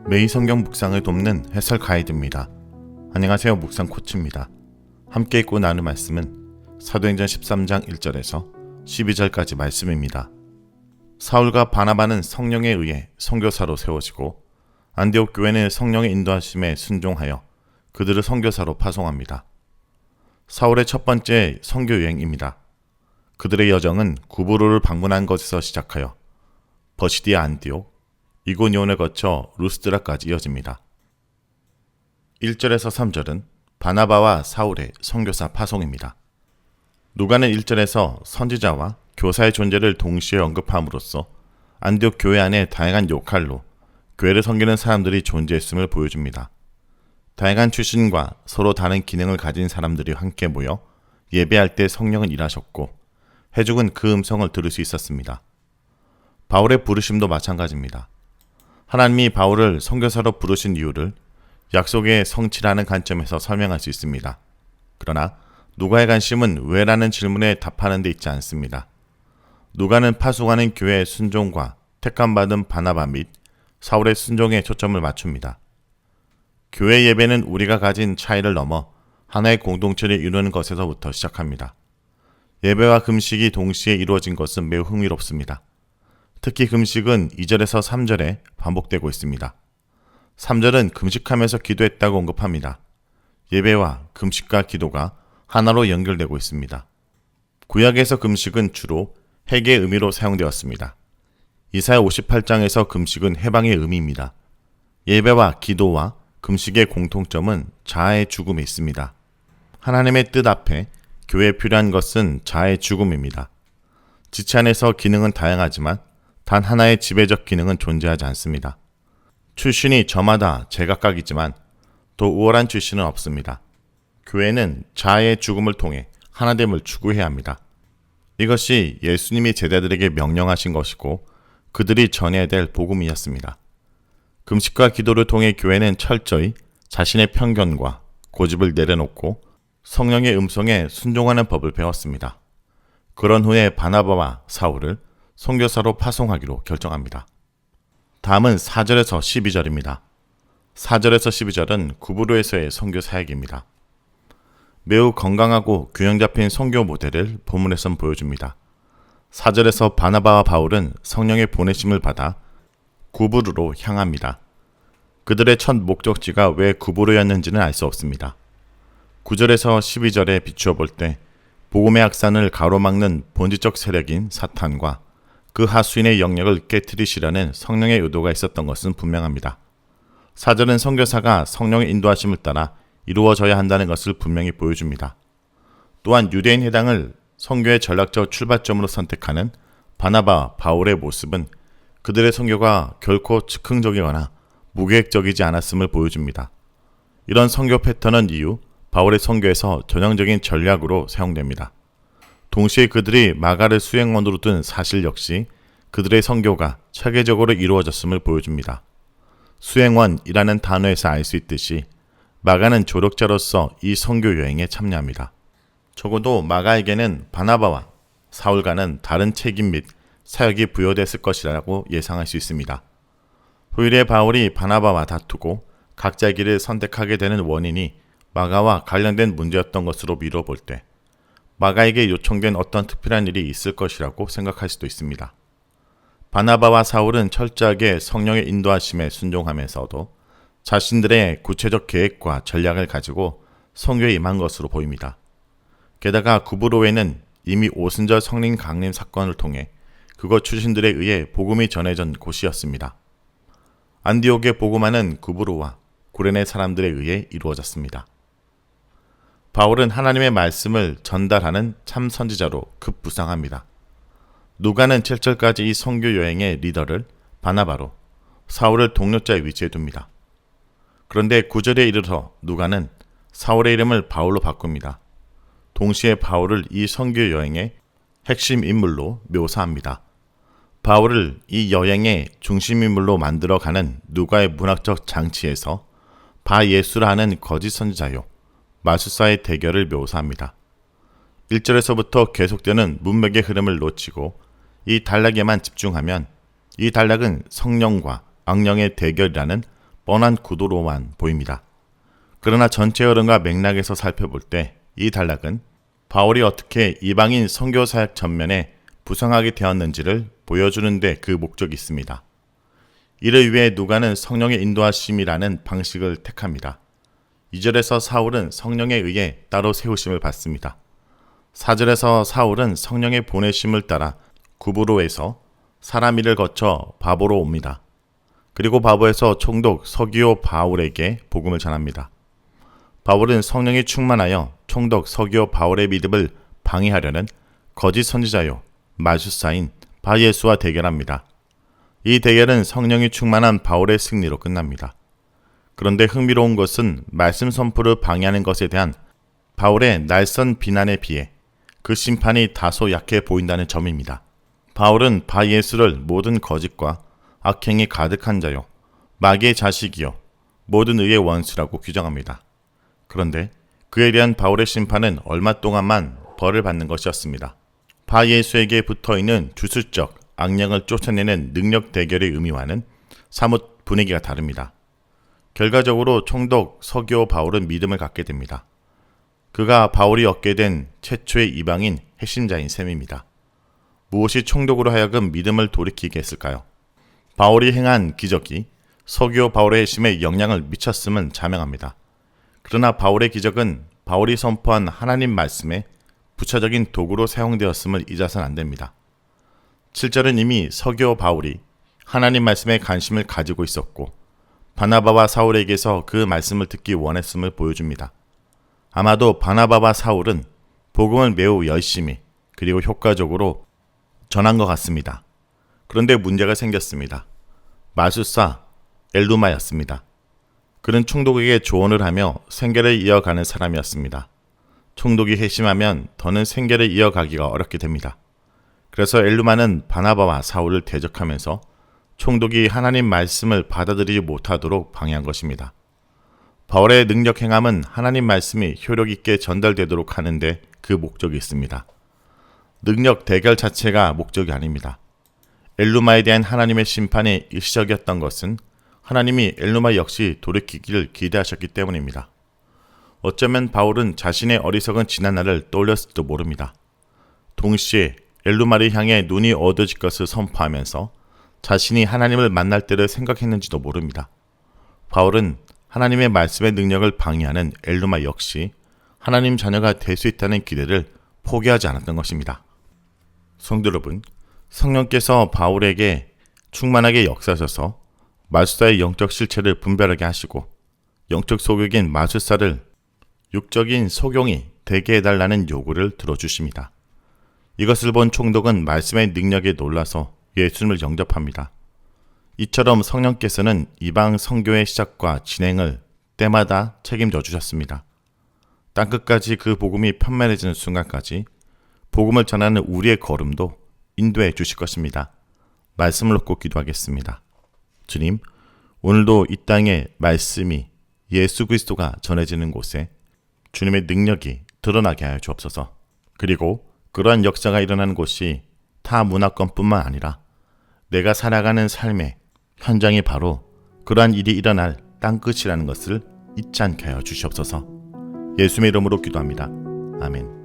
매일 성경 묵상을 돕는 해설 가이드입니다. 안녕하세요. 묵상 코치입니다. 함께 읽고 나눌 말씀은 사도행전 13장 1절에서 12절까지 말씀입니다. 사울과 바나바는 성령에 의해 선교사로 세워지고 안디옥 교회는 성령의 인도하심에 순종하여 그들을 선교사로 파송합니다. 사울의 첫 번째 선교 여행입니다. 그들의 여정은 구브로를 방문한 것에서 시작하여 버시디아 안디옥, 이고니온을 거쳐 루스드라까지 이어집니다. 1절에서 3절은 바나바와 사울의 선교사 파송입니다. 누가는 1절에서 선지자와 교사의 존재를 동시에 언급함으로써 안디옥 교회 안에 다양한 역할로 교회를 섬기는 사람들이 존재했음을 보여줍니다. 다양한 출신과 서로 다른 기능을 가진 사람들이 함께 모여 예배할 때 성령은 일하셨고 회중은 그 음성을 들을 수 있었습니다. 바울의 부르심도 마찬가지입니다. 하나님이 바울을 선교사로 부르신 이유를 약속의 성취라는 관점에서 설명할 수 있습니다. 그러나 누가의 관심은 왜라는 질문에 답하는 데 있지 않습니다. 누가는 파송하는 교회의 순종과 택함받은 바나바 및 사울의 순종에 초점을 맞춥니다. 교회 예배는 우리가 가진 차이를 넘어 하나의 공동체를 이루는 것에서부터 시작합니다. 예배와 금식이 동시에 이루어진 것은 매우 흥미롭습니다. 특히 금식은 2절에서 3절에 반복되고 있습니다. 3절은 금식하면서 기도했다고 언급합니다. 예배와 금식과 기도가 하나로 연결되고 있습니다. 구약에서 금식은 주로 회개의 의미로 사용되었습니다. 이사야 58장에서 금식은 해방의 의미입니다. 예배와 기도와 금식의 공통점은 자아의 죽음에 있습니다. 하나님의 뜻 앞에 교회에 필요한 것은 자아의 죽음입니다. 지체 안에서 기능은 다양하지만 단 하나의 지배적 기능은 존재하지 않습니다. 출신이 저마다 제각각이지만 또 우월한 출신은 없습니다. 교회는 자아의 죽음을 통해 하나됨을 추구해야 합니다. 이것이 예수님이 제자들에게 명령하신 것이고 그들이 전해야 될 복음이었습니다. 금식과 기도를 통해 교회는 철저히 자신의 편견과 고집을 내려놓고 성령의 음성에 순종하는 법을 배웠습니다. 그런 후에 바나바와 사울을 선교사로 파송하기로 결정합니다. 다음은 4절에서 12절입니다. 4절에서 12절은 구브로에서의 선교 사역입니다. 매우 건강하고 균형 잡힌 선교 모델을 본문에선 보여줍니다. 4절에서 바나바와 바울은 성령의 보내심을 받아 구브로로 향합니다. 그들의 첫 목적지가 왜 구브로였는지는 알 수 없습니다. 9절에서 12절에 비추어 볼 때 복음의 확산을 가로막는 본질적 세력인 사탄과 그 하수인의 영역을 깨트리시려는 성령의 의도가 있었던 것은 분명합니다. 4절은 선교사가 성령의 인도하심을 따라 이루어져야 한다는 것을 분명히 보여줍니다. 또한 유대인 해당을 선교의 전략적 출발점으로 선택하는 바나바, 바울의 모습은 그들의 선교가 결코 즉흥적이거나 무계획적이지 않았음을 보여줍니다. 이런 선교 패턴은 이후 바울의 선교에서 전형적인 전략으로 사용됩니다. 동시에 그들이 마가를 수행원으로 둔 사실 역시 그들의 선교가 체계적으로 이루어졌음을 보여줍니다. 수행원이라는 단어에서 알 수 있듯이 마가는 조력자로서 이 선교 여행에 참여합니다. 적어도 마가에게는 바나바와 사울과는 다른 책임 및 사역이 부여됐을 것이라고 예상할 수 있습니다. 후일에 바울이 바나바와 다투고 각자의 길을 선택하게 되는 원인이 마가와 관련된 문제였던 것으로 미뤄볼 때 마가에게 요청된 어떤 특별한 일이 있을 것이라고 생각할 수도 있습니다. 바나바와 사울은 철저하게 성령의 인도하심에 순종하면서도 자신들의 구체적 계획과 전략을 가지고 선교에 임한 것으로 보입니다. 게다가 구브로에는 이미 오순절 성령 강림 사건을 통해 그것 출신들에 의해 복음이 전해진 곳이었습니다. 안디옥의 복음화는 구브로와 구레네 사람들에 의해 이루어졌습니다. 바울은 하나님의 말씀을 전달하는 참 선지자로 급부상합니다. 누가는 7절까지 이 선교 여행의 리더를 바나바로 사울을 동력자의 위치에 둡니다. 그런데 9절에 이르러 누가는 사울의 이름을 바울로 바꿉니다. 동시에 바울을 이 선교 여행의 핵심 인물로 묘사합니다. 바울을 이 여행의 중심 인물로 만들어가는 누가의 문학적 장치에서 바예수라 하는 거짓 선지자요 마술사의 대결을 묘사합니다. 1절에서부터 계속되는 문맥의 흐름을 놓치고 이 단락에만 집중하면 이 단락은 성령과 악령의 대결이라는 뻔한 구도로만 보입니다. 그러나 전체 흐름과 맥락에서 살펴볼 때 이 단락은 바울이 어떻게 이방인 선교 사역 전면에 부상하게 되었는지를 보여주는 데 그 목적이 있습니다. 이를 위해 누가는 성령의 인도하심이라는 방식을 택합니다. 2절에서 사울은 성령에 의해 따로 세우심을 받습니다. 4절에서 사울은 성령의 보내심을 따라 구브로에서 사람 일을 거쳐 바보로 옵니다. 그리고 바보에서 총독 서기오 바울에게 복음을 전합니다. 바울은 성령이 충만하여 총독 서기오 바울의 믿음을 방해하려는 거짓 선지자요 마술사인 바예수와 대결합니다. 이 대결은 성령이 충만한 바울의 승리로 끝납니다. 그런데 흥미로운 것은 말씀 선포를 방해하는 것에 대한 바울의 날선 비난에 비해 그 심판이 다소 약해 보인다는 점입니다. 바울은 바예수를 모든 거짓과 악행이 가득한 자요 마귀의 자식이요 모든 의의 원수라고 규정합니다. 그런데 그에 대한 바울의 심판은 얼마 동안만 벌을 받는 것이었습니다. 바예수에게 붙어있는 주술적 악령을 쫓아내는 능력 대결의 의미와는 사뭇 분위기가 다릅니다. 결과적으로 총독 서기오 바울은 믿음을 갖게 됩니다. 그가 바울이 얻게 된 최초의 이방인 핵심자인 셈입니다. 무엇이 총독으로 하여금 믿음을 돌이키게 했을까요? 바울이 행한 기적이 서기오 바울의 핵심에 영향을 미쳤음은 자명합니다. 그러나 바울의 기적은 바울이 선포한 하나님 말씀에 부차적인 도구로 사용되었음을 잊어서는 안 됩니다. 7절은 이미 서기오 바울이 하나님 말씀에 관심을 가지고 있었고 바나바와 사울에게서 그 말씀을 듣기 원했음을 보여줍니다. 아마도 바나바와 사울은 복음을 매우 열심히 그리고 효과적으로 전한 것 같습니다. 그런데 문제가 생겼습니다. 마술사 엘루마였습니다. 그는 총독에게 조언을 하며 생계를 이어가는 사람이었습니다. 총독이 회심하면 더는 생계를 이어가기가 어렵게 됩니다. 그래서 엘루마는 바나바와 사울을 대적하면서 총독이 하나님 말씀을 받아들이지 못하도록 방해한 것입니다. 바울의 능력 행함은 하나님 말씀이 효력 있게 전달되도록 하는데 그 목적이 있습니다. 능력 대결 자체가 목적이 아닙니다. 엘루마에 대한 하나님의 심판이 일시적이었던 것은 하나님이 엘루마 역시 돌이키기를 기대하셨기 때문입니다. 어쩌면 바울은 자신의 어리석은 지난날을 떠올렸을지도 모릅니다. 동시에 엘루마를 향해 눈이 어두워질 것을 선포하면서 자신이 하나님을 만날 때를 생각했는지도 모릅니다. 바울은 하나님의 말씀의 능력을 방해하는 엘루마 역시 하나님 자녀가 될 수 있다는 기대를 포기하지 않았던 것입니다. 성도 여러분, 성령께서 바울에게 충만하게 역사하셔서 마술사의 영적 실체를 분별하게 하시고 영적 소격인 마술사를 육적인 소경이 되게 해달라는 요구를 들어주십니다. 이것을 본 총독은 말씀의 능력에 놀라서 예수님을 영접합니다. 이처럼 성령께서는 이방 선교의 시작과 진행을 때마다 책임져 주셨습니다. 땅끝까지 그 복음이 편만해지는 순간까지 복음을 전하는 우리의 걸음도 인도해 주실 것입니다. 말씀을 놓고 기도하겠습니다. 주님, 오늘도 이 땅에 말씀이 예수 그리스도가 전해지는 곳에 주님의 능력이 드러나게 하여 주옵소서. 그리고 그러한 역사가 일어나는 곳이 타 문화권뿐만 아니라 내가 살아가는 삶의 현장이 바로 그러한 일이 일어날 땅끝이라는 것을 잊지 않게 하여 주시옵소서. 예수님의 이름으로 기도합니다. 아멘.